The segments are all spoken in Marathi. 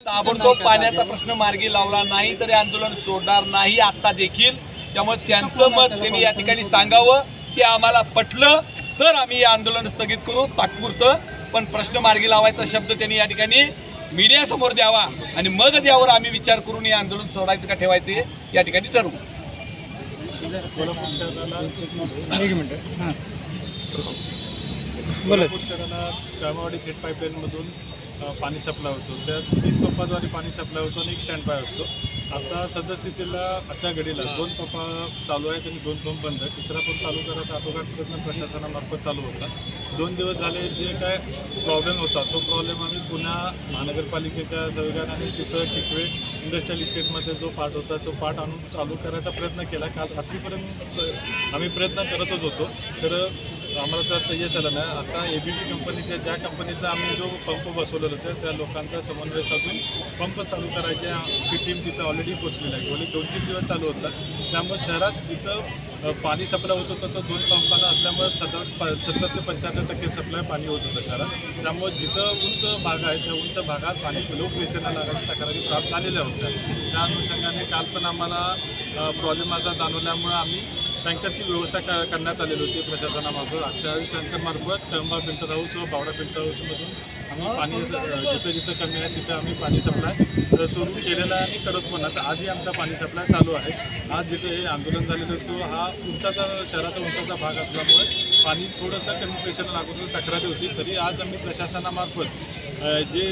ताबडतोब पाण्याचा प्रश्न मार्गी लावला नाही तरी आंदोलन सोडणार नाही आता देखील। त्यामुळे त्यांचं मत त्यांनी या ठिकाणी सांगावं, ते आम्हाला पटलं तर आम्ही आंदोलन स्थगित करू तात्पुरतं, पण प्रश्न मार्गी लावायचा शब्द त्यांनी या ठिकाणी मीडिया समोर द्यावा आणि मगच यावर आम्ही विचार करून हे आंदोलन सोडायचं का ठेवायचे या ठिकाणी ठरवू। कोल्हापूर शहराला कामावाडी थेट पाईपलाईनमधून पाणी सप्लाय होतो, त्या 3 पंपाद्वारे पाणी सप्लाय होतो आणि एक स्टँड बाय असतो। आता सद्यस्थितीला आजच्या घडीला 2 पंप चालू आहेत आणि 2 पंप बंद आहे। तिसरा पण चालू करायचा आटोकाट प्रयत्न प्रशासनामार्फत चालू होता। 2 दिवस झाले जे काय प्रॉब्लेम होता तो प्रॉब्लेम आम्ही पुन्हा महानगरपालिकेच्या सहकार्याने तिथं टिकवे इंडस्ट्रियल इस्टेटमध्ये जो पार्ट होता तो पार्ट आणून चालू करायचा प्रयत्न केला। काल रात्रीपर्यंत आम्ही प्रयत्न करतच होतो, तर आम्हाला तर यश आलं नाही। आता ABB कंपनीच्या ज्या कंपनीचा आम्ही जो पंप बसवलेला होता त्या लोकांचा समन्वय साधून पंप चालू करायची आमची टीम तिथं ऑलरेडी पोचलेली आहे। गेले 2-3 दिवस चालू होता, त्यामुळे शहरात जिथं पाणी सप्लाय होत होतं तो 2 पंपाला असल्यामुळे 70 ते 75% सप्लाय पाणी होत होतं शहरात। त्यामुळे जिथं उंच भाग आहे त्या उंच भागात पाणी लो प्रेशरला लागायची तक्रारी प्राप्त झालेल्या होत्या। त्या अनुषंगाने काल पण आम्हाला प्रॉब्लेम असा जाणवल्यामुळे आम्ही टँकरची व्यवस्था करण्यात आलेली होती प्रशासनामार्फत। 28 टँकरमार्फत कळंबा फिल्टर हाऊस व बावडा फिल्टर हाऊसमधून आम्ही पाणी जिथं जिथं कमी आहे तिथं आम्ही पाणी सप्लाय सुरू केलेलं आहे आणि करत पण आता आजही आमचा पाणी सप्लाय चालू आहे। आज जिथे हे आंदोलन झालेलं होतं हा उंचाचा शहराचा उंचाचा भाग असल्यामुळे पाणी थोडंसं कमी प्रेशर लागून तक्रारी होती, तरी आज आम्ही प्रशासनामार्फत जे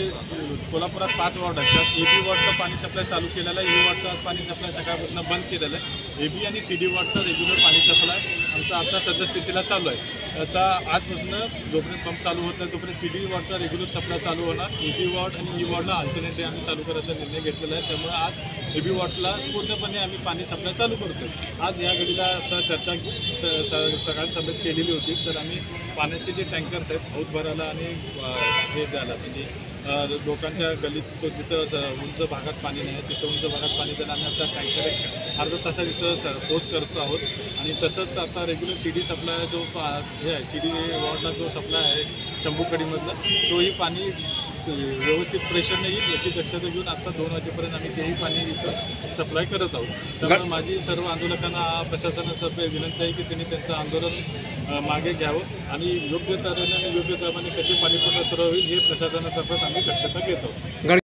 कोल्हापुरात 5 वॉर्ड आहेत त्यात AB वॉर्डचं पाणी सप्लाय चालू केलेलं आहे। A वॉर्डचं पाणी सप्लाय सकाळपासून बंद केलेलं आहे। AB आणि CD वॉर्डचं रेग्युलर पाणी सप्लाय आमचा आता सद्यस्थितीला चालू आहे। आता आजपासून जोपर्यंत पंप चालू होत आहे तोपर्यंत CD वॉर्डचा रेग्युलर सप्लाय चालू होणार। AB वॉर्ड आणि E वॉर्डला अल्टरनेट डे आम्ही चालू करायचा निर्णय घेतलेला आहे, त्यामुळे आज AB वॉर्डला पूर्णपणे आम्ही पाणी सप्लाय चालू करतो। आज या घडीला आता चर्चा सकाळी सभेत केलेली होती, तर आम्ही पाण्याचे जे टँकर्स आहेत औत भरायला आणि हे द्यायला म्हणजे लोकांच्या गलीत जिथं उंच भागात पाणी नाही तिथं उंच भागात पाणी द्यायला आम्ही आता टँकर अर्धा तासात इथं पोच करतो आहोत। आणि तसंच आता रेग्युलर CD सप्लाय जो हे आहे CD वॉर्डला जो सप्लाय आहे शंभूकडीमधला तोही पाणी व्यवस्थित प्रेशरने येईल याची दक्षता घेऊन आता 2 वाजेपर्यंत आम्ही तेही पाणी इथं सप्लाय करत आहोत। त्यामुळे माझी सर्व आंदोलकांना प्रशासनासर्फे विनंती आहे की त्यांनी त्यांचं आंदोलन मागे घ्यावं आणि योग्य तऱ्हेने आणि योग्य क्रमाने कसे पाणी पुरवठा सुरू होईल हे प्रशासनातर्फे आम्ही दक्षता घेत आहोत।